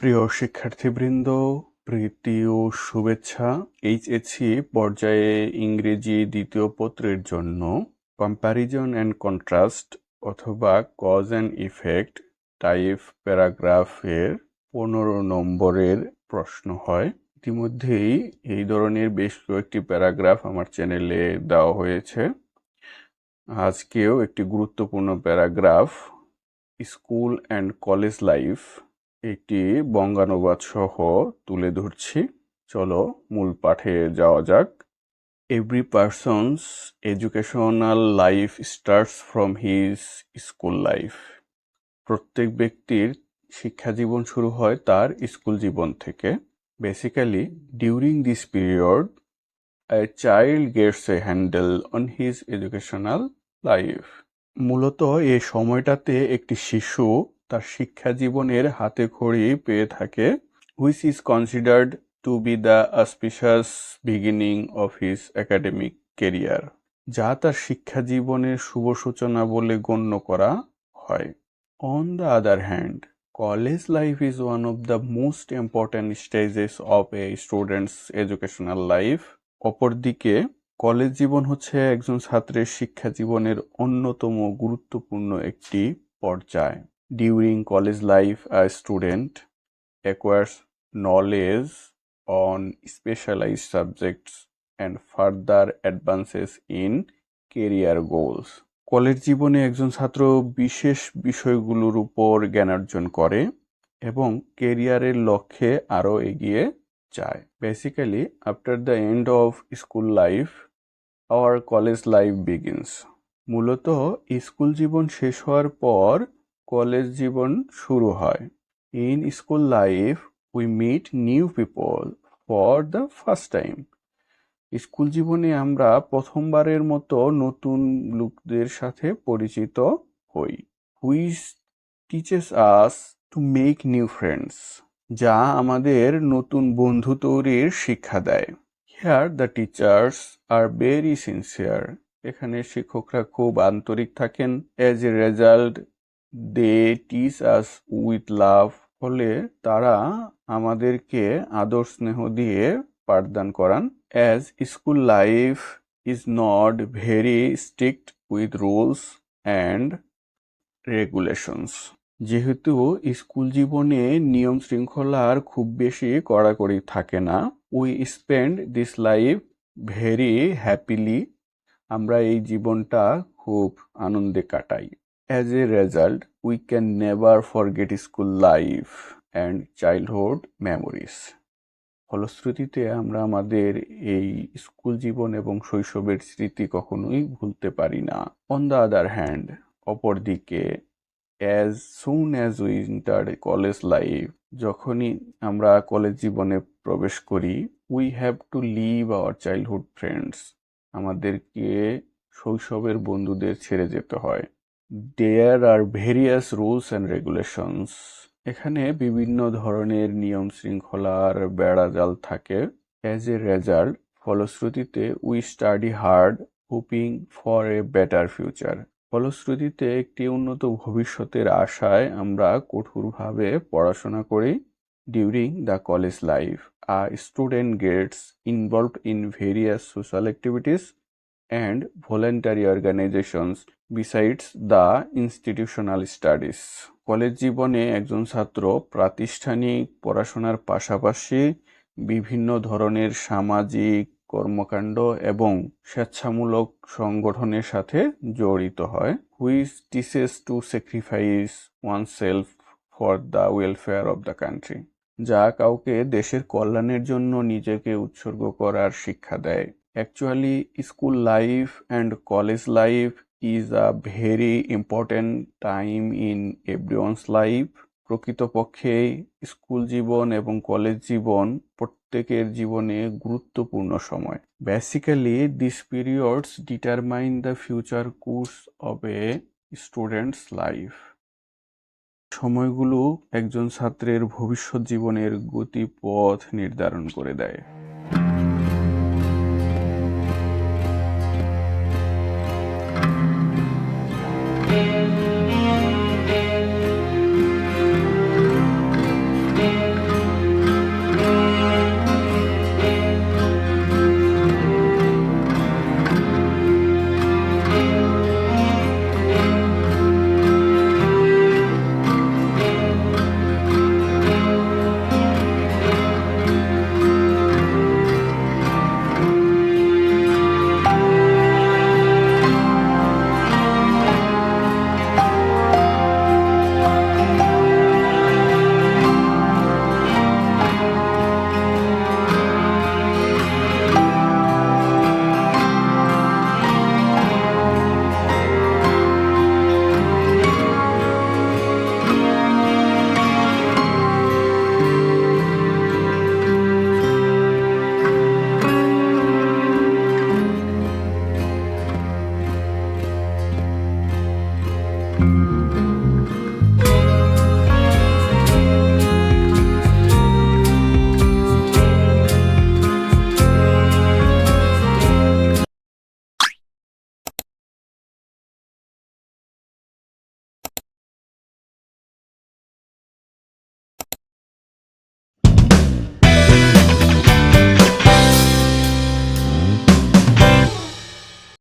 প্রিয় শিক্ষার্থীবৃন্দ, প্রীতি ও শুভেচ্ছা। এইচএসসি পর্যায়ে ইংরেজি দ্বিতীয় পত্রের জন্য কম্প্যারিজন অ্যান্ড কন্ট্রাস্ট অথবা কজ অ্যান্ড ইফেক্ট টাইপ প্যারাগ্রাফের 15 নম্বরের প্রশ্ন হয়। ইতিমধ্যেই এই ধরনের বেশ কয়েকটি প্যারাগ্রাফ আমার চ্যানেলে দেওয়া হয়েছে। আজকেও একটি গুরুত্বপূর্ণ paragraph, school and college life, একটি বঙ্গানুবাদ সহ তুলে ধরছি। চলো মূল পাঠে যাওয়া যাক। Every persons educational life starts from his school life. প্রত্যেক ব্যক্তির শিক্ষা জীবন শুরু হয় তার স্কুল জীবন থেকে। Basically during this period a child gets a handle on his educational life. মূলত এই সময়টাতে একটি শিশু তার শিক্ষা জীবনের হাতেখড়ি পেয়ে থাকে, which is considered to be the auspicious beginning of his academic career, যা তার শিক্ষা জীবনের শুভ সূচনা বলে গণ্য করা হয়। On the other hand, college life is one of the most important stages of a student's educational life. অপরদিকে কলেজ জীবন হচ্ছে একজন ছাত্রের শিক্ষা জীবনের অন্যতম গুরুত্বপূর্ণ একটি পর্যায়। During college life a student acquires knowledge on specialized subjects and further advances in career goals. College জীবনে একজন ছাত্র বিশেষ বিষয়গুলোর উপর জ্ঞান অর্জন করে এবং কেরিয়ারের লক্ষ্যে আরও এগিয়ে যায়। Basically after the end of school life our college life begins. মূলত স্কুল জীবন শেষ হওয়ার পর কলেজ জীবন শুরু হয়। In school life we meet new people for the first time. School জীবনে আমরা প্রথমবারের মতো নতুন লোকদের সাথে পরিচিত হই। Which teaches us to make new friends, যা আমাদের নতুন বন্ধু তৈরির শিক্ষা দেয়। Here the teachers are very sincere. এখানে শিক্ষকরা খুব আন্তরিক থাকেন। As a result they teach us with love. ফলে তারা আমাদেরকে আদর স্নেহ দিয়ে পাঠদান করান। As school life is not very strict with rules and regulations. যেহেতু স্কুল জীবনে নিয়ম শৃঙ্খলার খুব বেশি কড়াকড়ি থাকে না, we spend this life very happily. আমরা এই জীবনটা খুব আনন্দে কাটাই। As a result we can never forget school life and childhood memories. ফলশ্রুতিতে আমরা আমাদের এই স্কুল জীবন এবং শৈশবের স্মৃতি কখনোই ভুলতে পারি না। অন দ্য আদার হ্যান্ড, অপরদিকে, as soon as we enter college life, যখনই আমরা কলেজ জীবনে প্রবেশ করি, we have to leave our childhood friends. আমাদেরকে শৈশবের বন্ধুদের ছেড়ে যেতে হয়। There are various rules and regulations. এখানে বিভিন্ন ধরনের নিয়ম শৃঙ্খলার বেড়াজাল থাকে। As a result, ফলশ্রুতিতে we study hard, hoping for a better future. ফলশ্রুতিতে একটি উন্নত ভবিষ্যতের আশায় আমরা কঠোরভাবে পড়াশোনা করি। During the college life a student gets involved in various social activities and voluntary organisations besides the institutional studies. College জীবনে একজন ছাত্র প্রাতিষ্ঠানিক পড়াশোনার পাশাপাশি বিভিন্ন ধরনের সামাজিক কর্মকাণ্ড এবং স্বেচ্ছামূলক সংগঠনের সাথে জড়িত হয়। Which teaches to sacrifice oneself for the welfare of the country, যা কাউকে দেশের কল্যাণের জন্য নিজেকে উৎসর্গ করার শিক্ষা দেয়। Actually school life and college life is a very important time in everyone's life. প্রকৃতপক্ষে স্কুল জীবন এবং কলেজ জীবন প্রত্যেকের জীবনে গুরুত্বপূর্ণ সময়। Basically this periods determine the future course of A students life. সময়গুলো একজন ছাত্রের ভবিষ্যৎ জীবনের গতিপথ নির্ধারণ করে দেয়।